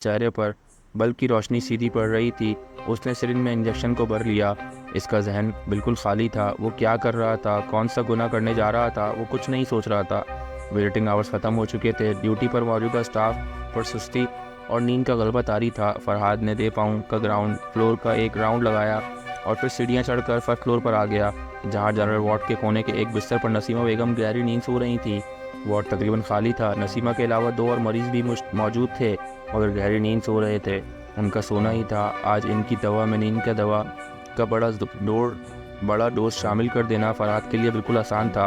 चेहरे पर बल्ब की रोशनी सीधी पड़ रही थी। उसने सिरिंज में इंजेक्शन को भर लिया। इसका जहन बिल्कुल खाली था। वो क्या कर रहा था, कौन सा गुनाह करने जा रहा था, वो कुछ नहीं सोच रहा था। विजिटिंग आवर्स ख़त्म हो चुके थे। ड्यूटी पर मौजूदा स्टाफ पर सुस्ती और नींद का गलबा तारी था। फरहाद ने डे पाउंड का ग्राउंड फ्लोर का एक राउंड लगाया और फिर सीढ़ियाँ चढ़कर फर्स्ट फ्लोर पर आ गया, जहाँ जनरल वार्ड के कोने के एक बिस्तर पर नसीमा बेगम गहरी नींद सो रही थी। वार्ड तकरीबन खाली था। नसीमा के अलावा 2 और मरीज़ भी मौजूद थे, मगर गहरी नींद सो रहे थे। उनका सोना ही था आज इनकी दवा में। नींद का दवा का बड़ा डोज शामिल कर देना फरहाद के लिए बिल्कुल आसान था।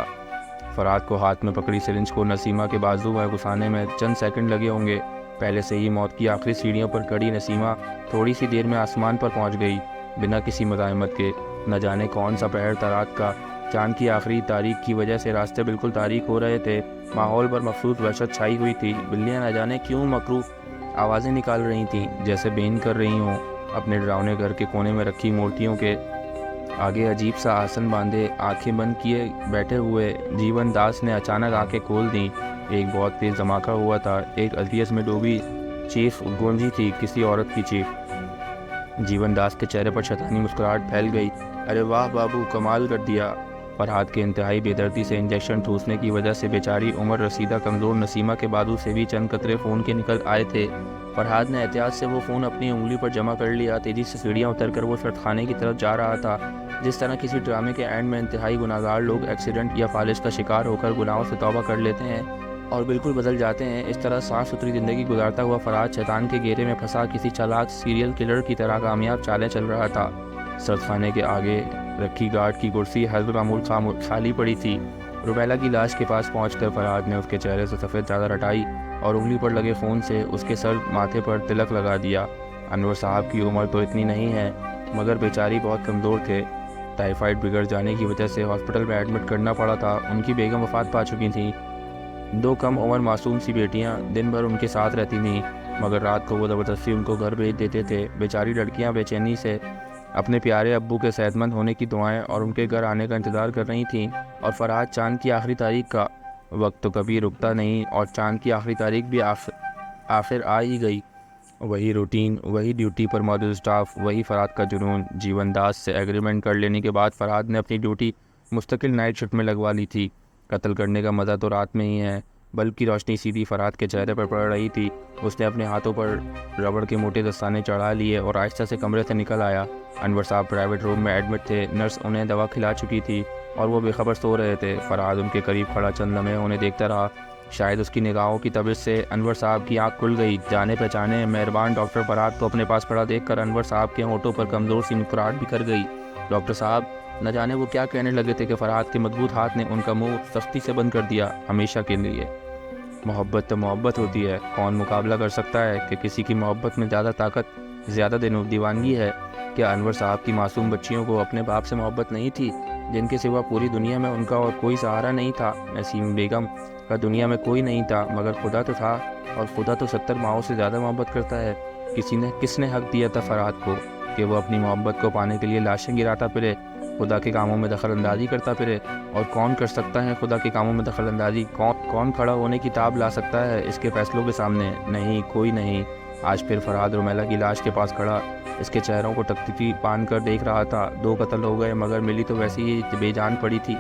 फरहाद को हाथ में पकड़ी सिरिंज को नसीमा के बाजू में घुसाने में चंद सेकंड लगे होंगे। पहले से ही मौत की आखिरी सीढ़ियों पर खड़ी नसीमा थोड़ी सी देर में आसमान पर पहुंच गई, बिना किसी मज़ाहमत के। न जाने कौन सा पहर था रात का। चांद की आखिरी तारीख की वजह से रास्ते बिल्कुल तारीख हो रहे थे। माहौल पर मखसूस वहशत छाई हुई थी। बिल्लियाँ न जाने क्यों मकरूफ आवाज़ें निकाल रही थीं, जैसे बेन कर रही हों। अपने डरावने घर के कोने में रखी मूर्तियों के आगे अजीब सा आसन बांधे आंखें बंद किए बैठे हुए जीवन दास ने अचानक आंखें खोल दी। एक बहुत तेज़ धमाका हुआ था। एक अल्फियत में डूबी चीख गूंजी थी, किसी औरत की चीख। जीवन दास के चेहरे पर शैतानी मुस्कुराहट फैल गई। अरे वाह बाबू, कमाल कर दिया। फरहाद के इंतहाई बेदर्दी से इंजेक्शन ठूसने की वजह से बेचारी उम्र रसीदा कमज़ोर नसीमा के बाजू से भी चंद कतरे फ़ोन के निकल आए थे। फरहाद ने एहतियात से वो फ़ोन अपनी उंगली पर जमा कर लिया। तेज़ी से सीढ़ियाँ उतरकर वो शर्तखाने की तरफ जा रहा था। जिस तरह किसी ड्रामे के एंड में इंतहाई गुनाहगार लोग एक्सीडेंट या फालिश का शिकार होकर गुनाहों से तौबा कर लेते हैं और बिल्कुल बदल जाते हैं, इस तरह साफ़ सुथरी ज़िंदगी गुजारता हुआ फरहाद शैतान के घेरे में फंसा किसी चालाक सीरियल किलर की तरह कामयाब चालें चल रहा था। सर्दखाने के आगे रखी गार्ड की कुर्सी हज़ब मामूल खाली पड़ी थी। रुबैला की लाश के पास पहुंचकर फरहाद ने उसके चेहरे से सफ़ेद चादर हटाई और उंगली पर लगे फ़ोन से उसके सर माथे पर तिलक लगा दिया। अनवर साहब की उम्र तो इतनी नहीं है, मगर बेचारी बहुत कमज़ोर थे। टाइफाइड बिगड़ जाने की वजह से हॉस्पिटल में एडमिट करना पड़ा था। उनकी बेगम वफ़ात पा चुकी थी। 2 कम उम्र मासूम सी बेटियां दिन भर उनके साथ रहती थीं, मगर रात को वो ज़बरदस्ती उनको घर भेज देते थे। बेचारी लड़कियां बेचैनी से अपने प्यारे अब्बू के सेहतमंद होने की दुआएं और उनके घर आने का इंतज़ार कर रही थीं। और फरहाद चांद की आखिरी तारीख का वक्त तो कभी रुकता नहीं, और चांद की आखिरी तारीख भी आखिर आ ही गई। वही रूटीन, वही ड्यूटी पर मौजूद स्टाफ, वही फरहाद का जुनून। जीवन दास से एग्रीमेंट कर लेने के बाद फरहाद ने अपनी ड्यूटी मुस्तकिल नाइट शिफ्ट में लगवा ली थी। कत्ल करने का मज़ा तो रात में ही है। बल्ब की रोशनी सीधी फरहाद के चेहरे पर पड़ रही थी। उसने अपने हाथों पर रबड़ के मोटे दस्ताने चढ़ा लिए और आहिस्ता से कमरे से निकल आया। अनवर साहब प्राइवेट रूम में एडमिट थे। नर्स उन्हें दवा खिला चुकी थी और वो बेखबर सो रहे थे। फरहाद उनके करीब खड़ा चंद लम्हे उन्हें देखता रहा। शायद उसकी निगाहों की तबीयत से अनवर साहब की आंख खुल गई। जाने पहचाने मेहरबान डॉक्टर फरहाद को अपने पास खड़ा देखकर अनवर साहब के होंठों पर कमज़ोर सी मुस्कुराहट बिखर गई। डॉक्टर साहब, न जाने वो क्या कहने लगे थे कि फरहाद के मजबूत हाथ ने उनका मुंह सख्ती से बंद कर दिया, हमेशा के लिए। मोहब्बत तो मोहब्बत होती है। कौन मुकाबला कर सकता है कि किसी की मोहब्बत में ज़्यादा ताकत, ज़्यादा दीवानगी है। क्या अनवर साहब की मासूम बच्चियों को अपने बाप से मोहब्बत नहीं थी, जिनके सिवा पूरी दुनिया में उनका और कोई सहारा नहीं था? नसीम बेगम का दुनिया में कोई नहीं था, मगर खुदा तो था, और खुदा तो 70 माओं से ज़्यादा मोहब्बत करता है। किसने हक दिया था फरहाद को कि वो अपनी मोहब्बत को पाने के लिए लाशें गिराता फिरे, खुदा के कामों में दखल अंदाजी करता फिरे? और कौन कर सकता है खुदा के कामों में दखल अंदाजी? कौन खड़ा होने की ताब ला सकता है इसके फैसलों के सामने? नहीं, कोई नहीं। आज फिर फरहाद रुमैला की लाश के पास खड़ा इसके चेहरों को टकटकी पान कर देख रहा था। 2 कत्ल हो गए, मगर मिली तो वैसी ही बेजान पड़ी थी।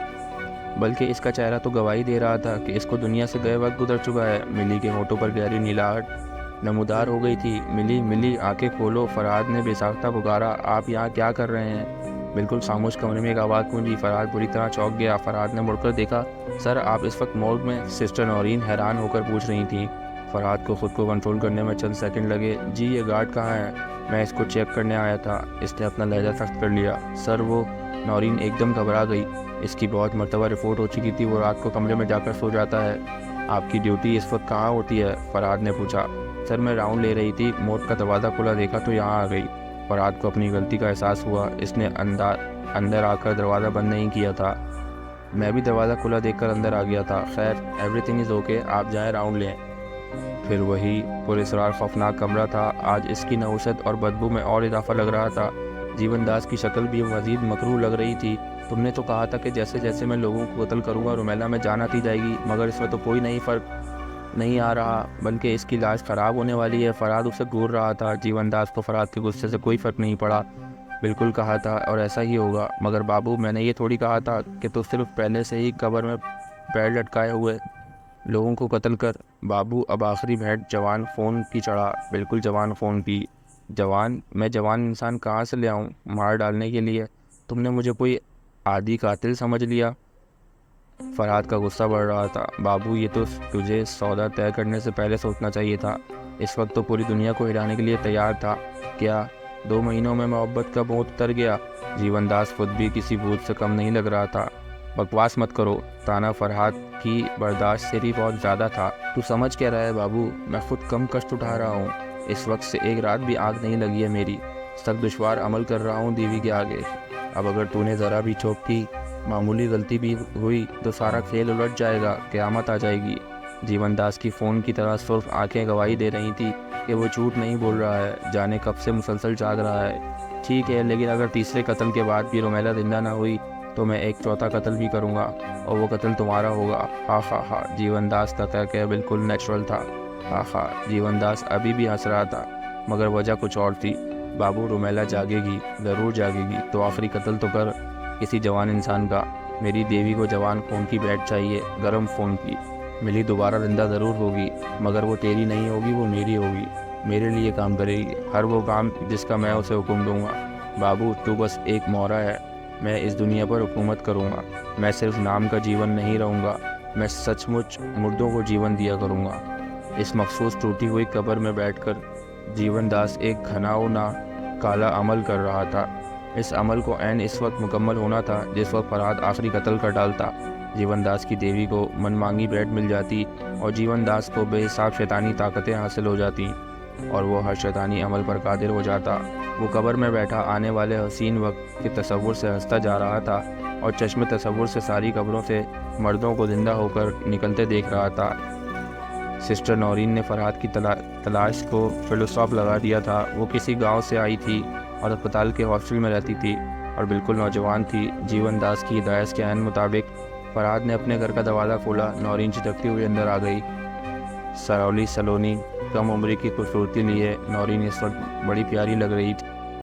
बल्कि इसका चेहरा तो गवाही दे रहा था कि इसको दुनिया से गए वक्त गुजर चुका है। मिली के होठों पर गहरी नीलाहट नमूदार हो गई थी। मिली, मिली, आंखें खोलो। फरहाद ने बेसाख्ता पुकारा। आप यहाँ क्या कर रहे हैं? बिल्कुल खामोश कमरे में एक आवाज़ गूंजी। फरहाद बुरी तरह चौंक गया। फरहाद ने मुड़कर देखा। सर, आप इस वक्त मोर्ग में? सिस्टर नौरीन हैरान होकर पूछ रही थी। फरहाद को ख़ुद को कंट्रोल करने में चंद सेकंड लगे। जी, ये गार्ड कहाँ है? मैं इसको चेक करने आया था। इसने अपना लहजा सख्त कर लिया। सर, वो नौरीन एकदम घबरा गई। इसकी बहुत मरतबा रिपोर्ट हो चुकी थी। वो रात को कमरे में जाकर सो जाता है। आपकी ड्यूटी इस वक्त कहाँ होती है? फरहाद ने पूछा। सर, मैं राउंड ले रही थी। मोर्ग का दरवाज़ा खुला देखा तो यहाँ आ गई। फरहाद को अपनी गलती का एहसास हुआ। इसने अंदर आकर दरवाज़ा बंद नहीं किया था। मैं भी दरवाज़ा खुला देखकर अंदर आ गया था। खैर, एवरीथिंग इज़ ओके, आप जाएं, राउंड लें। फिर वही पुरस्कार खौफनाक कमरा था। आज इसकी नहुसत और बदबू में और इजाफा लग रहा था। जीवन दास की शक्ल भी मज़ीद मकरूह लग रही थी। तुमने तो कहा था कि जैसे जैसे मैं लोगों को कत्ल करूँगा रुमैला में जान आती जाएगी, मगर इसमें तो कोई नहीं फ़र्क। नहीं आ रहा, बल्कि इसकी लाश ख़राब होने वाली है। फरहाद उसे घूर रहा था। जीवनदास को फरहाद के गुस्से से कोई फ़र्क नहीं पड़ा। बिल्कुल कहा था और ऐसा ही होगा। मगर बाबू, मैंने ये थोड़ी कहा था कि तू सिर्फ पहले से ही कब्र में पैर लटकाए हुए लोगों को कत्ल कर। बाबू, अब आखिरी भेंट जवान फ़ोन की चढ़ा। बिल्कुल जवान फ़ोन की। जवान? मैं जवान इंसान कहाँ से ले आऊँ मार डालने के लिए? तुमने मुझे कोई आदी कातिल समझ लिया? फरहाद का गुस्सा बढ़ रहा था। बाबू, ये तो तुझे सौदा तय करने से पहले सोचना चाहिए था। इस वक्त तो पूरी दुनिया को हिलाने के लिए तैयार था। क्या 2 महीनों में मोहब्बत का भूत उतर गया? जीवनदास खुद भी किसी भूत से कम नहीं लग रहा था। बकवास मत करो। ताना फरहाद की बर्दाश्त से भी बहुत ज़्यादा था। तू समझ क्या रहा है बाबू? मैं खुद कम कष्ट उठा रहा हूँ। इस वक्त से एक रात भी आग नहीं लगी है मेरी। सख्त दुश्वार अमल कर रहा हूँ देवी के आगे। अब अगर तूने ज़रा भी चूक की, मामूली गलती भी हुई तो सारा खेल उलट जाएगा, क़यामत आ जाएगी। जीवनदास की फ़ोन की तरह सुर्ख आंखें गवाही दे रही थी कि वो झूठ नहीं बोल रहा है, जाने कब से मुसलसल जाग रहा है। ठीक है, लेकिन अगर तीसरे कत्ल के बाद भी रुमैला जिंदा ना हुई तो मैं एक चौथा कत्ल भी करूँगा, और वो कत्ल तुम्हारा होगा। हा हा हा। जीवनदास का तर्क बिल्कुल नेचुरल था। हा हा। जीवनदास अभी भी हंस रहा था, मगर वजह कुछ और थी। बाबू, रुमैला जागेगी, ज़रूर जागेगी, तो आखिरी कत्ल तो कर किसी जवान इंसान का। मेरी देवी को जवान खून की भेंट चाहिए, गर्म खून की। मिली दोबारा जिंदा ज़रूर होगी, मगर वो तेरी नहीं होगी, वो मेरी होगी। मेरे लिए काम करेगी, हर वो काम जिसका मैं उसे हुक्म दूंगा। बाबू, तू बस एक मोहरा है। मैं इस दुनिया पर हुकूमत करूँगा। मैं सिर्फ नाम का जीवन नहीं रहूँगा, मैं सचमुच मुर्दों को जीवन दिया करूँगा। इस मखसूस टूटी हुई कब्र में बैठकर जीवनदास एक घनाउना काला अमल कर रहा था। इस अमल को ऐन इस वक्त मुकम्मल होना था जिस वक्त फरहाद आखिरी कत्ल कर डालता। जीवनदास की देवी को मनमांगी भेंट मिल जाती और जीवनदास को बेहिसाब शैतानी ताकतें हासिल हो जाती और वो हर शैतानी अमल पर कादिर हो जाता। वो कब्र में बैठा आने वाले हसीन वक्त के तसव्वुर से हंसता जा रहा था और चश्मे तसव्वुर से सारी कब्रों से मर्दों को जिंदा होकर निकलते देख रहा था। सिस्टर नौरीन ने फरहाद की तलाश को फिलोसॉफ लगा दिया था। वो किसी गांव से आई थी और अस्पताल के हॉस्टल में रहती थी और बिल्कुल नौजवान थी। जीवनदास की हिदायत के ऐन मुताबिक फरहाद ने अपने घर का दरवाज़ा खोला। नौरीन झिझकती हुई अंदर आ गई। सरौली सलोनी, कम उम्र की खूबसूरती लिए नौरीन इस वक्त बड़ी प्यारी लग रही थी।